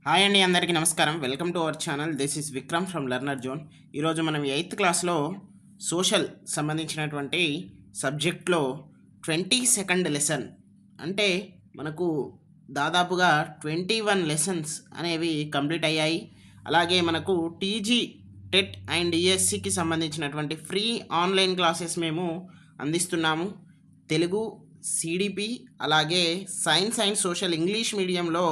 Hi అండి, అందరికీ నమస్కారం. Welcome to our channel. This is Vikram from learner zone. ఈరోజు మనం 8th క్లాస్లో సోషల్ సంబంధించినటువంటి సబ్జెక్ట్లో 22nd లెసన్ అంటే మనకు దాదాపుగా 21 లెసన్స్ అనేవి కంప్లీట్ అయ్యాయి. అలాగే మనకు టీజీ టెట్ అండ్ డిఎస్సికి సంబంధించినటువంటి ఫ్రీ ఆన్లైన్ క్లాసెస్ మేము అందిస్తున్నాము. తెలుగు, సిడిపి, అలాగే సైన్స్ అండ్ సోషల్ ఇంగ్లీష్ మీడియంలో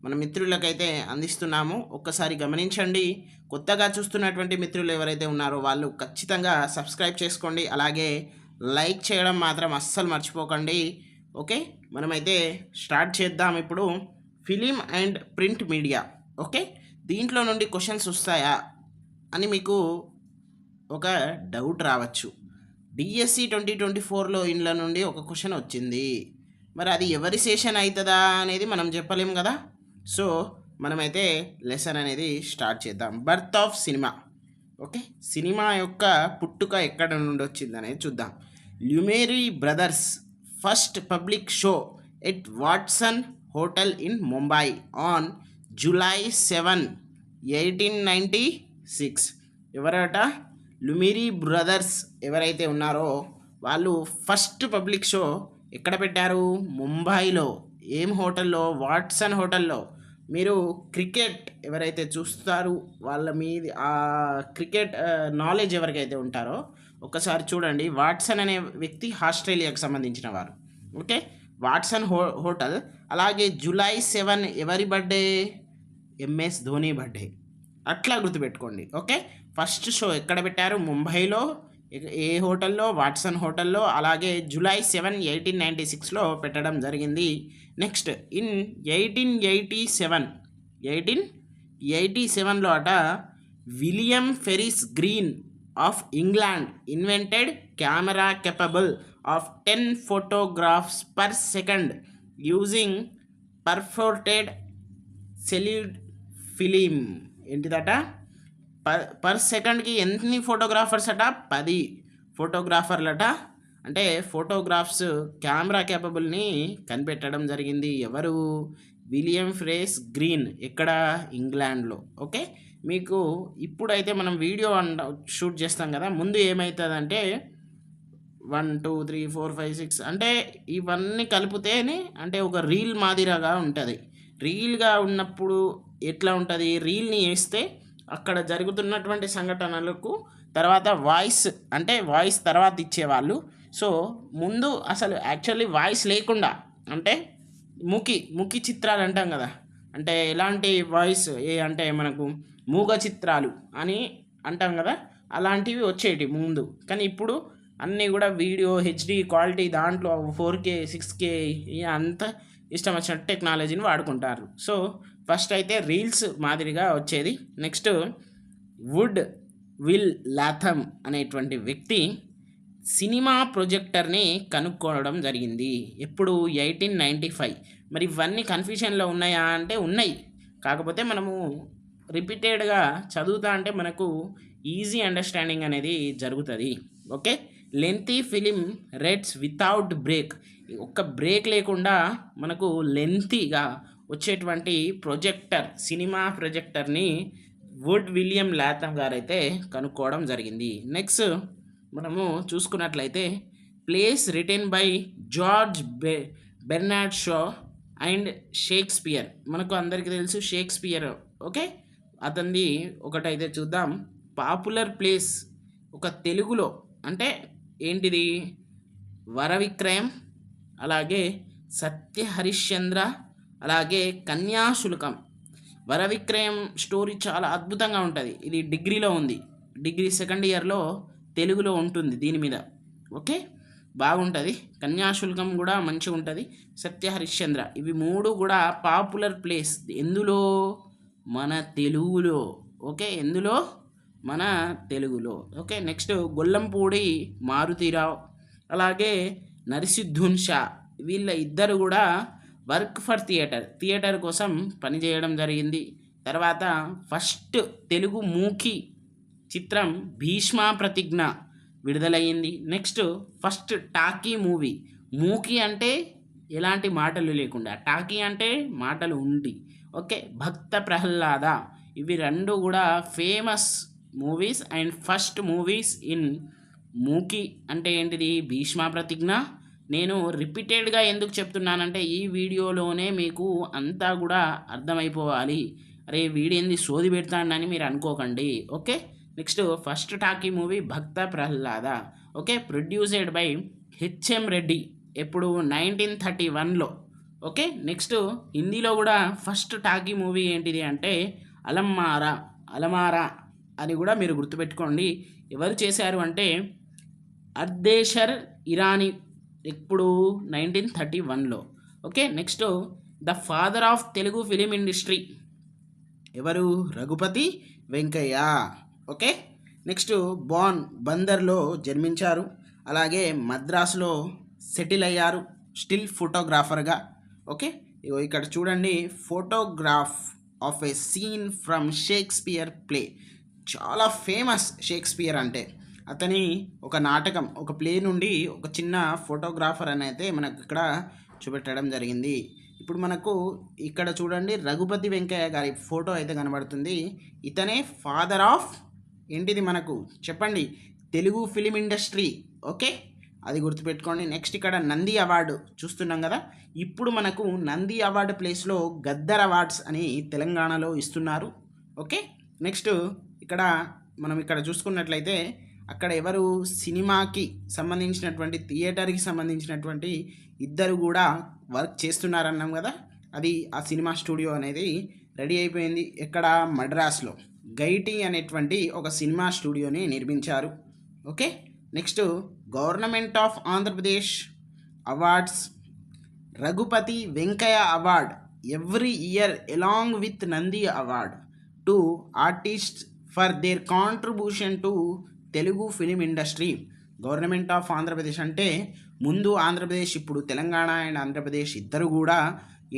మన మిత్రులకైతే అందిస్తున్నాము. ఒక్కసారి గమనించండి. కొత్తగా చూస్తున్నటువంటి మిత్రులు ఎవరైతే ఉన్నారో వాళ్ళు ఖచ్చితంగా సబ్స్క్రైబ్ చేసుకోండి. అలాగే లైక్ చేయడం మాత్రం అస్సలు మర్చిపోకండి. ఓకే, మనమైతే స్టార్ట్ చేద్దాం. ఇప్పుడు film and print media. Okay, దీంట్లో నుండి క్వశ్చన్స్ వస్తాయా అని మీకు ఒక డౌట్ రావచ్చు. డిఎస్సి 2024లో ఇండ్ల నుండి ఒక క్వశ్చన్ వచ్చింది. మరి అది ఎవరి సెషన్ అవుతుందా అనేది మనం చెప్పలేం కదా. సో మనమైతే లెసన్ అనేది స్టార్ట్ చేద్దాం. Birth of cinema. Okay, cinema యొక్క పుట్టుక ఎక్కడ నుండి వచ్చింది అనేది చూద్దాం. Lumiere brothers first public show at Watson hotel in Mumbai on July 7, 1896. ఎవరట? లుమిరీ బ్రదర్స్ ఎవరైతే ఉన్నారో వాళ్ళు ఫస్ట్ పబ్లిక్ షో ఎక్కడ పెట్టారు? ముంబైలో. ఏం హోటల్లో? వాట్సన్ హోటల్లో. మీరు క్రికెట్ ఎవరైతే చూస్తారో వాళ్ళ మీద ఆ క్రికెట్ నాలెడ్జ్ ఎవరికైతే ఉంటారో ఒకసారి చూడండి. వాట్సన్ అనే వ్యక్తి ఆస్ట్రేలియాకు సంబంధించిన వారు. Okay, Watson hotel. అలాగే July 7 ఎవరి బర్త్డే? MS Dhoni birthday. అట్లా గుర్తుపెట్టుకోండి. ఓకే, ఫస్ట్ షో ఎక్కడ పెట్టారు? ముంబైలో. ఏ హోటల్లో? వాట్సన్ హోటల్లో. అలాగే July 7, 1896లో పెట్టడం జరిగింది. నెక్స్ట్ ఇన్ 1887లో అట William Friese Greene of England invented camera capable of 10 photographs per second using perforated celluloid film. ఏంటిదట? పర్ సెకండ్కి ఎన్ని ఫోటోగ్రాఫర్స్ అట? 10 ఫోటోగ్రాఫర్లట. అంటే ఫోటోగ్రాఫ్స్ కెమెరా క్యాపబుల్ని కనిపెట్టడం జరిగింది. ఎవరు? William phrase green. ఎక్కడ? ఇంగ్లాండ్లో. ఓకే, మీకు ఇప్పుడైతే మనం వీడియో షూట్ చేస్తాం కదా, ముందు ఏమవుతుందంటే 1 2 3 4 5 6 అంటే ఇవన్నీ కలిపితేనే అంటే ఒక రీల్ మాదిరిగా ఉంటుంది. రీల్గా ఉన్నప్పుడు ఎట్లా ఉంటుంది? రీల్ని వేస్తే అక్కడ జరుగుతున్నటువంటి సంఘటనలకు తర్వాత వాయిస్, అంటే వాయిస్ తర్వాత ఇచ్చేవాళ్ళు. సో ముందు అసలు యాక్చువల్లీ వాయిస్ లేకుండా, అంటే ముఖి చిత్రాలు అంటాం కదా, అంటే ఎలాంటి వాయిస్ అంటే మనకు మూగ చిత్రాలు అని అంటాం కదా, అలాంటివి వచ్చేటి ముందు. కానీ ఇప్పుడు అన్నీ కూడా వీడియో హెచ్డి క్వాలిటీ, దాంట్లో 4K 6K అంతా ఇష్టం వచ్చినట్టు టెక్నాలజీని వాడుకుంటారు. సో ఫస్ట్ అయితే రీల్స్ మాదిరిగా వచ్చేది. నెక్స్ట్ వుడ్ విల్ లాథమ్ అనేటువంటి వ్యక్తి సినిమా ప్రొజెక్టర్ని కనుక్కోవడం జరిగింది. ఎప్పుడు? 1895. మరి ఇవన్నీ కన్ఫ్యూషన్లో ఉన్నాయా అంటే ఉన్నాయి. కాకపోతే మనము రిపీటెడ్గా చదువుతా అంటే మనకు ఈజీ అండర్స్టాండింగ్ అనేది జరుగుతుంది. Okay, lengthy film rates without break. ఒక్క బ్రేక్ లేకుండా మనకు లెంతీగా వచ్చేటువంటి ప్రొజెక్టర్, సినిమా ప్రొజెక్టర్ని వుడ్ విలియం లాథమ్ గారైతే కనుక్కోవడం జరిగింది. నెక్స్ట్ మనము చూసుకున్నట్లయితే plays written by George Bernard Shaw and Shakespeare. మనకు అందరికీ తెలుసు షేక్స్పియర్. ఓకే, అతనిది ఒకటైతే చూద్దాం. పాపులర్ ప్లేస్ ఒక తెలుగులో అంటే ఏంటిది? వరవిక్రయం, అలాగే సత్య హరిశ్చంద్ర, అలాగే కన్యాశుల్కం. వరవిక్రయం స్టోరీ చాలా అద్భుతంగా ఉంటుంది. ఇది డిగ్రీలో ఉంది, డిగ్రీ 2nd ఇయర్లో తెలుగులో ఉంటుంది దీని మీద. ఓకే, బాగుంటుంది. కన్యాశుల్కం కూడా మంచిగా ఉంటుంది. సత్య హరిశ్చంద్ర, ఇవి 3 కూడా పాపులర్ ప్లేస్. ఎందులో? మన తెలుగులో. ఓకే, ఎందులో? మన తెలుగులో. ఓకే, నెక్స్ట్ గొల్లంపూడి మారుతీరావు, అలాగే నరసిద్ధున్ షా. వీళ్ళ ఇద్దరు కూడా వర్క్ ఫర్ థియేటర్ కోసం పనిచేయడం జరిగింది. తర్వాత ఫస్ట్ తెలుగు మూకీ చిత్రం భీష్మ ప్రతిజ్ఞ విడుదలయ్యింది. Next first talkie movie. మూకీ అంటే ఎలాంటి మాటలు లేకుండా, టాకీ అంటే మాటలు ఉండి ఓకే, భక్త ప్రహ్లాద. ఇవి రెండు కూడా famous movies and first movies in మూకీ. అంటే ఏంటిది, భీష్మ ప్రతిజ్ఞ. నేను రిపీటెడ్గా ఎందుకు చెప్తున్నానంటే ఈ వీడియోలోనే మీకు అంతా కూడా అర్థమైపోవాలి. అరే వీడేంది సోది పెడతాడని మీరు అనుకోకండి. Okay, next first talkie movie Bhakta Prahlada. Okay, produced by HM Reddy. ఎప్పుడు 1931లో. ఓకే, నెక్స్ట్ హిందీలో కూడా ఫస్ట్ టాకీ మూవీ ఏంటిది అంటే అలమారా. అలమారా అని కూడా మీరు గుర్తుపెట్టుకోండి. ఎవరు చేశారు అంటే అర్దేశర్ ఇరానీ. ఇప్పుడు 1931లో. Okay, next the father of Telugu film industry ఎవరు, రఘుపతి వెంకయ్య. ఓకే, నెక్స్ట్ బందర్లో జన్మించారు, అలాగే మద్రాసులో సెటిల్ అయ్యారు స్టిల్ ఫోటోగ్రాఫర్గా. ఓకే, ఇక్కడ చూడండి, photograph of a scene from Shakespeare play. చాలా ఫేమస్ షేక్స్పియర్ అంటే. అతని ఒక నాటకం, ఒక ప్లే నుండి ఒక చిన్న ఫోటోగ్రాఫర్ అని అయితే మనకు ఇక్కడ చూపెట్టడం జరిగింది. ఇప్పుడు మనకు ఇక్కడ చూడండి రఘుపతి వెంకయ్య గారి ఫోటో అయితే కనబడుతుంది. ఇతనే ఫాదర్ ఆఫ్ ఏంటిది మనకు చెప్పండి, తెలుగు ఫిలిం ఇండస్ట్రీ. ఓకే, అది గుర్తుపెట్టుకోండి. నెక్స్ట్ ఇక్కడ నంది అవార్డు చూస్తున్నాం కదా. ఇప్పుడు మనకు నంది అవార్డు ప్లేస్లో గద్దర్ అవార్డ్స్ అని తెలంగాణలో ఇస్తున్నారు. ఓకే, నెక్స్ట్ ఇక్కడ మనం ఇక్కడ చూసుకున్నట్లయితే అక్కడ ఎవరు, సినిమాకి సంబంధించినటువంటి థియేటర్కి సంబంధించినటువంటి ఇద్దరు కూడా వర్క్ చేస్తున్నారన్నాం కదా. అది ఆ సినిమా స్టూడియో అనేది రెడీ అయిపోయింది. ఎక్కడ, మద్రాస్లో గైటీ అనేటువంటి ఒక సినిమా స్టూడియోని నిర్మించారు. Okay, next government of Andhra Pradesh awards Raghupathi Venkaiah award every year along with Nandi award to artist for their contribution to Telugu film industry. Government of Andhra Pradesh అంటే ముందు ఆంధ్రప్రదేశ్, ఇప్పుడు తెలంగాణ అండ్ ఆంధ్రప్రదేశ్ ఇద్దరు కూడా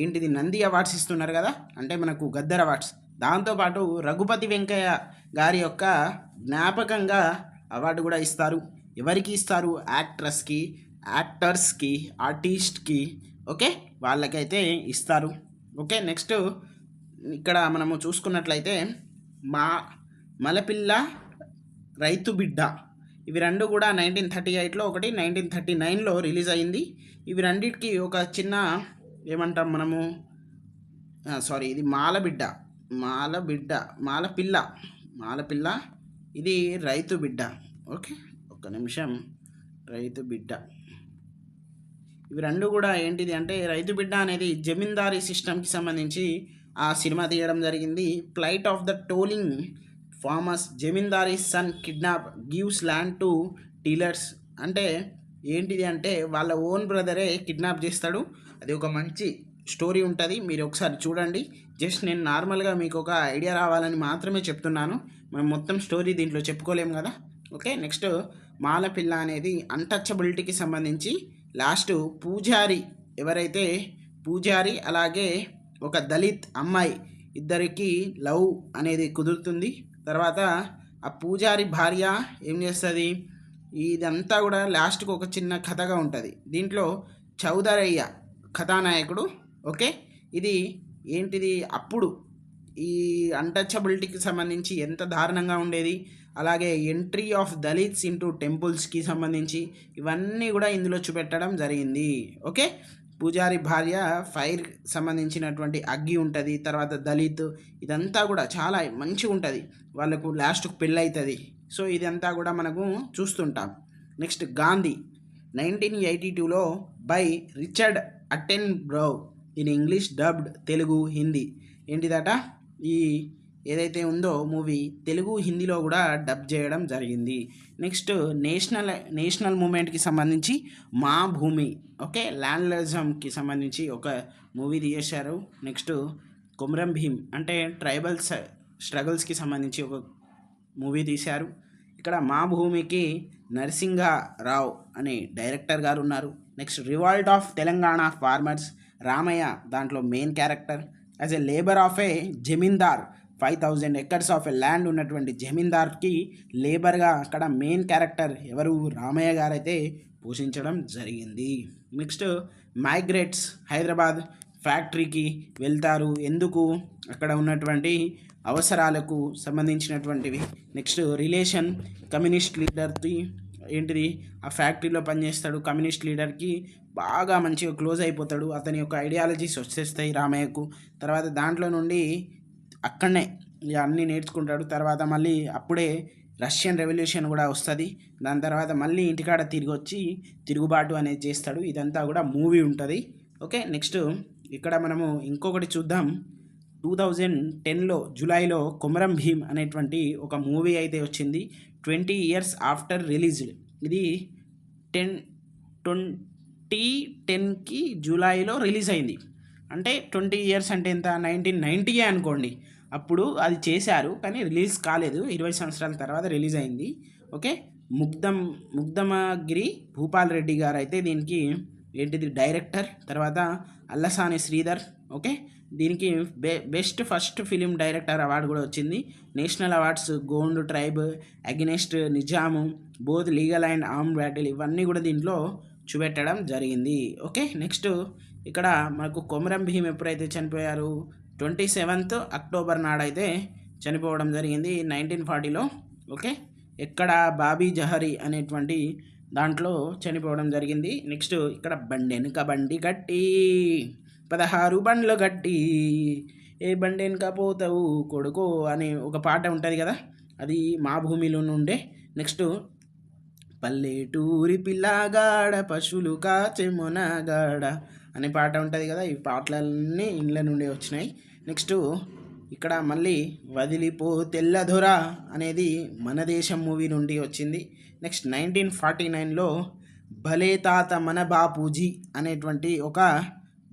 ఏంటిది నంది అవార్డ్స్ ఇస్తున్నారు కదా, అంటే మనకు గద్దర్ అవార్డ్స్. దాంతోపాటు రఘుపతి వెంకయ్య గారి యొక్క జ్ఞాపకంగా అవార్డు కూడా ఇస్తారు. ఎవరికి ఇస్తారు, యాక్టర్స్కి, ఆర్టిస్ట్కి. ఓకే, వాళ్ళకైతే ఇస్తారు. ఓకే, నెక్స్ట్ ఇక్కడ మనము చూసుకున్నట్లయితే మలపిల్ల, రైతు బిడ్డ. ఇవి రెండు కూడా 1938లో, ఒకటి 1939లో రిలీజ్ అయింది. ఇవి రెండింటికి ఒక చిన్న ఏమంటాం మనము, ఇది మాలపిల్ల, ఇది రైతు బిడ్డ. ఓకే, ఒక్క నిమిషం. రైతు బిడ్డ ఇవి రెండు కూడా ఏంటిది అంటే, రైతు బిడ్డ అనేది జమీందారీ సిస్టమ్కి సంబంధించి ఆ సినిమా తీయడం జరిగింది. Flight of the toiling farmers, zamindari son kidnap gives land to tillers. అంటే ఏంటిది అంటే వాళ్ళ ఓన్ బ్రదరే కిడ్నాప్ చేస్తాడు. అది ఒక మంచి స్టోరీ ఉంటుంది, మీరు ఒకసారి చూడండి. జస్ట్ నేను నార్మల్గా మీకు ఒక ఐడియా రావాలని మాత్రమే చెప్తున్నాను, మనం మొత్తం స్టోరీ దీంట్లో చెప్పుకోలేము కదా. ఓకే, నెక్స్ట్ మాలపిల్ల అనేది అన్టచబిలిటీకి సంబంధించి లాస్ట్ పూజారి, ఎవరైతే పూజారి అలాగే ఒక దళిత్ అమ్మాయి ఇద్దరికి లవ్ అనేది కుదురుతుంది. తర్వాత ఆ పూజారి భార్య ఏం చేస్తుంది, ఇదంతా కూడా లాస్ట్కి ఒక చిన్న కథగా ఉంటుంది. దీంట్లో చౌదరయ్య కథానాయకుడు. ఓకే, ఇది ఏంటిది, అప్పుడు ఈ అన్టచబిలిటీకి సంబంధించి ఎంత దారుణంగా ఉండేది, అలాగే ఎంట్రీ ఆఫ్ దళిత్స్ ఇంటూ టెంపుల్స్కి సంబంధించి ఇవన్నీ కూడా ఇందులో చూపెట్టడం జరిగింది. ఓకే, పూజారి భార్య ఫైర్ సంబంధించినటువంటి అగ్గి ఉంటుంది, తర్వాత దళిత్, ఇదంతా కూడా చాలా మంచిగా ఉంటుంది. వాళ్ళకు లాస్ట్కు పెళ్ళి అవుతుంది. సో ఇదంతా కూడా మనకు చూస్తుంటాం. నెక్స్ట్ గాంధీ 1982లో by Richard Attenborough in English dubbed Telugu Hindi. ఏంటిదట, ఈ ఏదైతే ఉందో మూవీ తెలుగు హిందీలో కూడా డబ్ చేయడం జరిగింది. నెక్స్ట్ నేషనల్ మూమెంట్కి సంబంధించి మా భూమి. ఓకే, ల్యాండ్లిజంకి సంబంధించి ఒక మూవీ తీశారు. నెక్స్ట్ కొమరం భీమ్ అంటే ట్రైబల్ స్ట్రగుల్స్కి సంబంధించి ఒక మూవీ తీశారు. ఇక్కడ మా భూమికి నరసింహారావు అనే డైరెక్టర్ గారు ఉన్నారు. Next revolt of Telangana farmers, Ramayya దాంట్లో main character. As a labour of a zamindar, 5000 acres of a land ఉన్నటువంటి జమీందార్కి లేబర్గా అక్కడ మెయిన్ క్యారెక్టర్ ఎవరు, రామయ్య గారు అయితే పోషించడం జరిగింది. నెక్స్ట్ మైగ్రేట్స్ హైదరాబాద్, ఫ్యాక్టరీకి వెళ్తారు. ఎందుకు? అక్కడ ఉన్నటువంటి అవసరాలకు సంబంధించినటువంటివి. నెక్స్ట్ రిలేషన్ కమ్యూనిస్ట్ లీడర్కి ఏంటిది, ఆ ఫ్యాక్టరీలో పనిచేస్తాడు. కమ్యూనిస్ట్ లీడర్కి బాగా మంచిగా క్లోజ్ అయిపోతాడు. అతని యొక్క ఐడియాలజీస్ వచ్చేస్తాయి రామయ్యకు. తర్వాత దాంట్లో నుండి అక్కడనే ఇక అన్నీ నేర్చుకుంటాడు. తర్వాత మళ్ళీ అప్పుడే రష్యన్ రెవల్యూషన్ కూడా వస్తుంది. దాని తర్వాత మళ్ళీ ఇంటికాడ తిరిగి వచ్చి తిరుగుబాటు అనేది చేస్తాడు. ఇదంతా కూడా మూవీ ఉంటుంది. ఓకే, నెక్స్ట్ ఇక్కడ మనము ఇంకొకటి చూద్దాం. 2010లో జూలైలో కొమరం భీమ్ అనేటువంటి ఒక మూవీ అయితే వచ్చింది. 20 years ఆఫ్టర్ రిలీజ్డ్. ఇది 2010కి జూలైలో రిలీజ్ అయింది. అంటే 20 years అంటే ఎంత, 1990 అనుకోండి. అప్పుడు అది చేశారు కానీ రిలీజ్ కాలేదు. 20 సంవత్సరాల తర్వాత రిలీజ్ అయింది. ఓకే, ముగ్ధమగిరి భూపాల్ రెడ్డి గారు అయితే దీనికి ఏంటిది డైరెక్టర్. తర్వాత అల్లసాని శ్రీధర్. ఓకే, దీనికి best first film director award కూడా వచ్చింది. National awards Gond tribe, against Nizam, both legal and arm battle, ఇవన్నీ కూడా దీంట్లో చూపెట్టడం జరిగింది. ఓకే, నెక్స్ట్ ఇక్కడ మనకు కొమరం భీమ్ ఎప్పుడైతే చనిపోయారు, 27th అక్టోబర్ నాడైతే చనిపోవడం జరిగింది 1940లో. ఓకే, ఎక్కడ బాబీ జహరీ అనేటువంటి దాంట్లో చనిపోవడం జరిగింది. నెక్స్ట్ ఇక్కడ బండెనక బండి గట్టి 16 బండ్లు గట్టి ఏ బండెనక పోతావు కొడుకో అనే ఒక పాట ఉంటుంది కదా, అది మా భూమిలో నుండే. నెక్స్ట్ పల్లెటూరి పిల్లగాడ పశువులు కాచే మొనగాడ అనే పాట ఉంటుంది కదా, ఈ పాటలన్నీ ఇండ్ల నుండి వచ్చినాయి. నెక్స్ట్ ఇక్కడ మళ్ళీ వదిలిపో తెల్లదొర అనేది మన దేశం మూవీ నుండి వచ్చింది. నెక్స్ట్ 1949లో భలే తాత మన బాపూజీ అనేటువంటి ఒక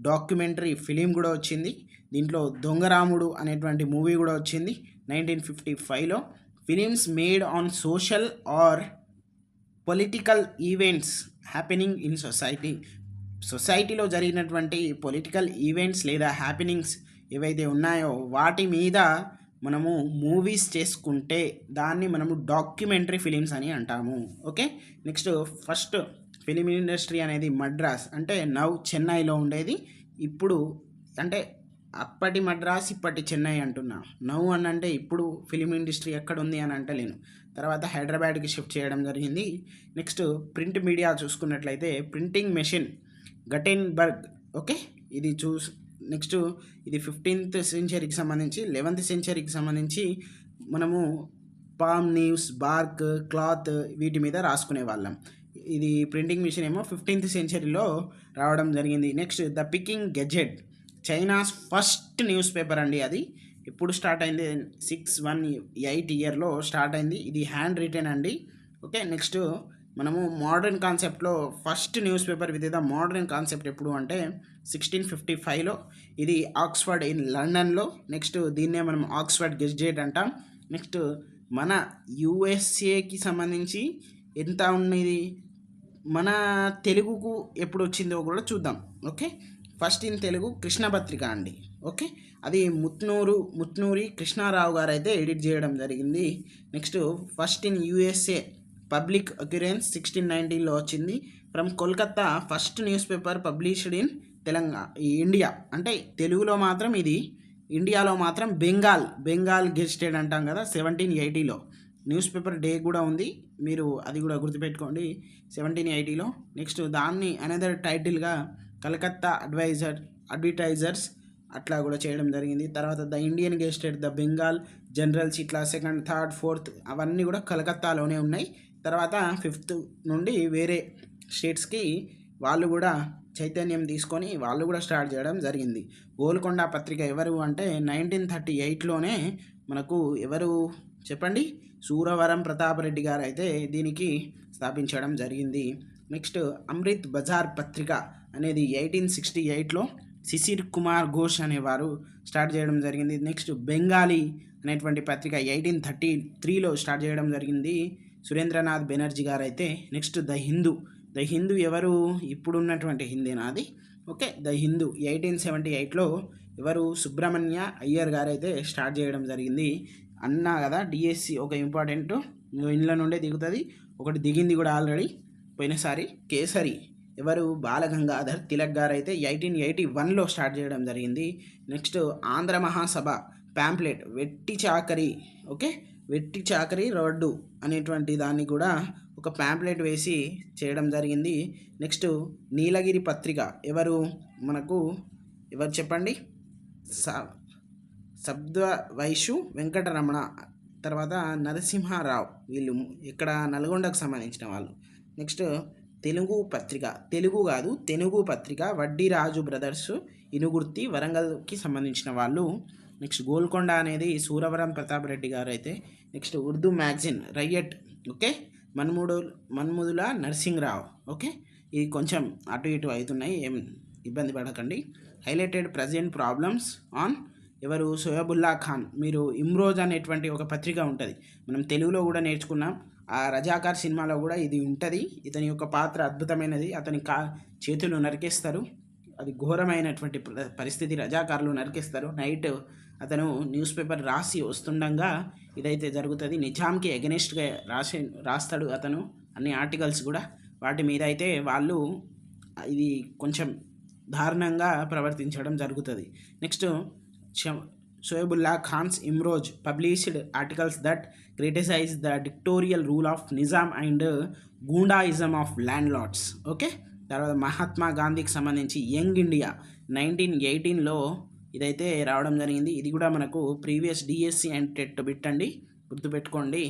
డాక్యుమెంటరీ ఫిలిం కూడా వచ్చింది. దీంట్లో దొంగరాముడు అనేటువంటి మూవీ కూడా వచ్చింది 1955లో. Films made on social or political events happening in సొసైటీలో జరిగినటువంటి పొలిటికల్ ఈవెంట్స్ లేదా హ్యాపెనింగ్స్ ఏవైతే ఉన్నాయో వాటి మీద మనము మూవీస్ చేసుకుంటే దాన్ని మనము డాక్యుమెంటరీ ఫిలిమ్స్ అని అంటాము. Okay, next first film industry అనేది మద్రాస్ అంటే నవ్ చెన్నైలో ఉండేది. ఇప్పుడు అంటే అప్పటి మద్రాస్ ఇప్పటి చెన్నై అంటున్నా. నవ్ అని అంటే ఇప్పుడు ఫిలిం ఇండస్ట్రీ ఎక్కడ ఉంది అని అంటలేను. తర్వాత హైదరాబాద్కి షిఫ్ట్ చేయడం జరిగింది. నెక్స్ట్ ప్రింట్ మీడియా చూసుకున్నట్లయితే ప్రింటింగ్ మెషిన్ గటెన్బర్గ్. ఓకే, ఇది నెక్స్ట్ ఇది 15th centuryకి సంబంధించి. 11th centuryకి సంబంధించి మనము పామ్ లీవ్స్, బార్క్, క్లాత్ వీటి మీద రాసుకునే వాళ్ళం. ఇది ప్రింటింగ్ మిషన్ ఏమో 15th centuryలో రావడం జరిగింది. Next the picking gazette China's first news paper అండి. అది ఎప్పుడు స్టార్ట్ అయింది, 618 yearలో స్టార్ట్ అయింది. ఇది హ్యాండ్ రిటెన్ అండి. ఓకే, నెక్స్ట్ మనము మోడర్న్ కాన్సెప్ట్లో first news paper with the modern concept ఎప్పుడు అంటే 1655లో. ఇది ఆక్స్ఫర్డ్ ఇన్ లండన్లో. నెక్స్ట్ దీన్నే మనం ఆక్స్ఫర్డ్ గెజెట్ అంటాం. నెక్స్ట్ మన యుఎస్ఏకి సంబంధించి ఎంత ఉన్నది, మన తెలుగుకు ఎప్పుడు వచ్చిందో కూడా చూద్దాం. ఓకే, ఫస్ట్ ఇన్ తెలుగు కృష్ణపత్రిక అండి. ఓకే, అది ముత్నూరి కృష్ణారావు గారు అయితే ఎడిట్ చేయడం జరిగింది. Next first in USA public occurrence 1690లో వచ్చింది. From Kolkata first newspaper published in India. అంటే తెలుగులో మాత్రం ఇది, ఇండియాలో మాత్రం బెంగాల్ గెజిటెడ్ అంటాం కదా 1780లో. న్యూస్ పేపర్ డే కూడా ఉంది, మీరు అది కూడా గుర్తుపెట్టుకోండి 1780లో. నెక్స్ట్ దాన్ని అనదర్ టైటిల్గా కలకత్తా అడ్వర్టైజర్స్ అట్లా కూడా చేయడం జరిగింది. తర్వాత the Indian gazetted, the Bengal generals, ఇట్లా 2nd, 3rd, 4th అవన్నీ కూడా కలకత్తాలోనే ఉన్నాయి. తర్వాత 5th నుండి వేరే స్టేట్స్కి వాళ్ళు కూడా చైతన్యం తీసుకొని వాళ్ళు కూడా స్టార్ట్ చేయడం జరిగింది. గోల్కొండ పత్రిక ఎవరు అంటే 1938లోనే మనకు ఎవరు చెప్పండి, సూరవరం ప్రతాపరెడ్డి గారు అయితే దీనికి స్థాపించడం జరిగింది. నెక్స్ట్ అమృత్ బజార్ పత్రిక అనేది 1868లో శిశిర్ కుమార్ ఘోష్ అనేవారు స్టార్ట్ చేయడం జరిగింది. నెక్స్ట్ బెంగాలీ అనేటువంటి పత్రిక 1833లో స్టార్ట్ చేయడం జరిగింది సురేంద్రనాథ్ బెనర్జీ గారు అయితే. నెక్స్ట్ ద హిందూ ఎవరు, ఇప్పుడున్నటువంటి హిందీనాది. ఓకే, ద హిందూ 1878లో ఎవరు, సుబ్రహ్మణ్య అయ్యర్ గారు అయితే స్టార్ట్ చేయడం జరిగింది. అన్నా కదా డిఎస్సి ఒక ఇంపార్టెంట్ ఇండ్ల నుండే దిగుతుంది, ఒకటి దిగింది కూడా ఆల్రెడీ పోయినసారి కేసరి ఎవరు బాలగంగాధర్ తిలక్ గారు అయితే 1881లో స్టార్ట్ చేయడం జరిగింది. నెక్స్ట్ ఆంధ్ర మహాసభ ప్యాంప్లెట్ వెట్టి చాకరీ, ఓకే, వెట్టి చాకరీ రోడ్డు అనేటువంటి దాన్ని కూడా ఒక ప్యాంప్లెట్ వేసి చేయడం జరిగింది. నెక్స్ట్ నీలగిరి పత్రిక ఎవరు చెప్పండి? శబ్ద వైశ్యు వెంకటరమణ, తర్వాత నరసింహారావు, వీళ్ళు ఇక్కడ నల్గొండకు సంబంధించిన వాళ్ళు. నెక్స్ట్ తెలుగు పత్రిక వడ్డీరాజు బ్రదర్స్ ఇనుగుర్తి వరంగల్కి సంబంధించిన వాళ్ళు. నెక్స్ట్ గోల్కొండ అనేది సూరవరం ప్రతాప్ రెడ్డి గారు అయితే. Next Urdu magazine Rayyat, okay, Mandumula Narasimharao, okay. ఇది కొంచెం అటు ఇటు అవుతున్నాయి, ఏం ఇబ్బంది పడకండి. హైలైటెడ్ ప్రజెంట్ ప్రాబ్లమ్స్ ఆన్ ఎవరు? సోయబుల్లా ఖాన్. మీరు ఇమ్రోజ్ అనేటువంటి ఒక పత్రిక ఉంటుంది, మనం తెలుగులో కూడా నేర్చుకున్నాం. ఆ రజాకార్ సినిమాలో కూడా ఇది ఉంటుంది. ఇతని యొక్క పాత్ర అద్భుతమైనది. అతని చేతులు నరికేస్తారు, అది ఘోరమైనటువంటి పరిస్థితి. రజాకారులు నరికేస్తారు. నైట్ అతను న్యూస్ పేపర్ రాసి వస్తుండగా ఇదైతే జరుగుతుంది. నిజాంకి ఎగనెస్ట్గా రాస్తాడు అతను అన్ని ఆర్టికల్స్ కూడా. వాటి మీద అయితే వాళ్ళు ఇది కొంచెం దారుణంగా ప్రవర్తించడం జరుగుతుంది. Next Shoebullah Khan's Imroz published articles that criticize the dictatorial rule of Nizam and goondaism of landlords, okay. తర్వాత మహాత్మా గాంధీకి సంబంధించి యంగ్ ఇండియా 1918లో ఇదైతే రావడం జరిగింది. ఇది కూడా మనకు previous DSC and TET bit అండి, గుర్తుపెట్టుకోండి,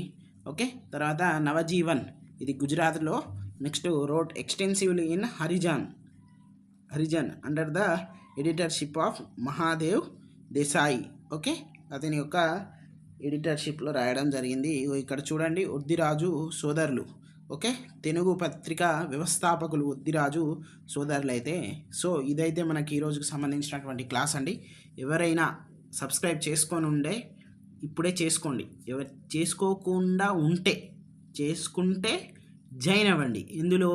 ఓకే. తర్వాత నవజీవన్, ఇది గుజరాత్లో. Next wrote extensively in Harijan under the editorship of Mahadev Desai, okay. అతని యొక్క ఎడిటర్షిప్లో రాయడం జరిగింది. ఇక్కడ చూడండి, వద్దిరాజు సోదరులు, ఓకే, తెలుగు పత్రిక వ్యవస్థాపకులు వద్దిరాజు సోదరులు అయితే. సో ఇదైతే మనకి ఈరోజుకు సంబంధించినటువంటి క్లాస్ అండి. ఎవరైనా సబ్స్క్రైబ్ చేసుకొని ఉండే ఇప్పుడే చేసుకోండి. ఎవరు చేసుకోకుండా చేసుకుంటే జాయిన్ అవ్వండి. ఇందులో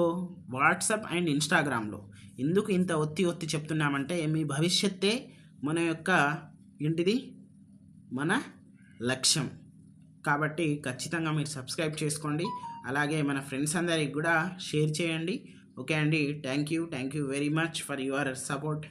వాట్సాప్ అండ్ ఇన్స్టాగ్రామ్లో. ఎందుకు ఇంత ఒత్తి చెప్తున్నామంటే మీ భవిష్యత్తే మన యొక్క మన లక్ష్యం. కాబట్టి ఖచ్చితంగా మీరు సబ్స్క్రైబ్ చేసుకోండి. అలాగే మన ఫ్రెండ్స్ అందరికి కూడా షేర్ చేయండి. ఓకే అండి, thank you very much for your support.